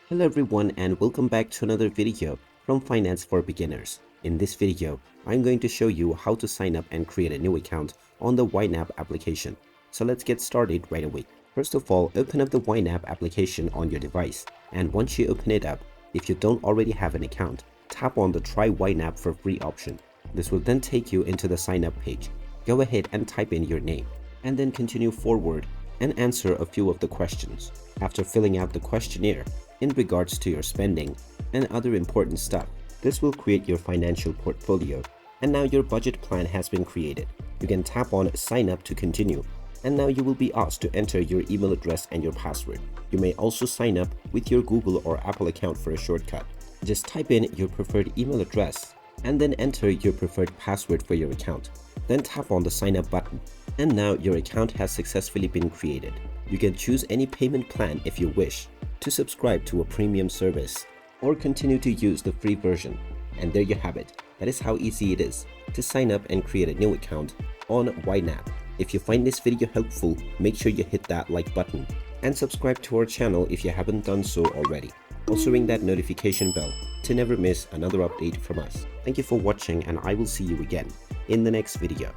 Hello everyone and welcome back to another video from Finance for Beginners. In this video, I'm going to show you how to sign up and create a new account on the YNAB application. So let's get started right away. First of all, open up the YNAB application on your device, and once you open it up, if you don't already have an account, tap on the Try YNAB for free option. This will then take you into the sign up page. Go ahead and type in your name, and then continue forward and answer a few of the questions. After filling out the questionnaire in regards to your spending and other important stuff, this will create your financial portfolio, and now your budget plan has been created. You can tap on sign up to continue, and now you will be asked to enter your email address and your password. You may also sign up with your Google or Apple account for a shortcut. Just type in your preferred email address and then enter your preferred password for your account. Then tap on the sign up button, and now your account has successfully been created. You can choose any payment plan if you wish to subscribe to a premium service or continue to use the free version. And there you have it. That is how easy it is to sign up and create a new account on YNAB. If you find this video helpful, make sure you hit that like button and subscribe to our channel if you haven't done so already. Also ring that notification bell to never miss another update from us. Thank you for watching, and I will see you again in the next video.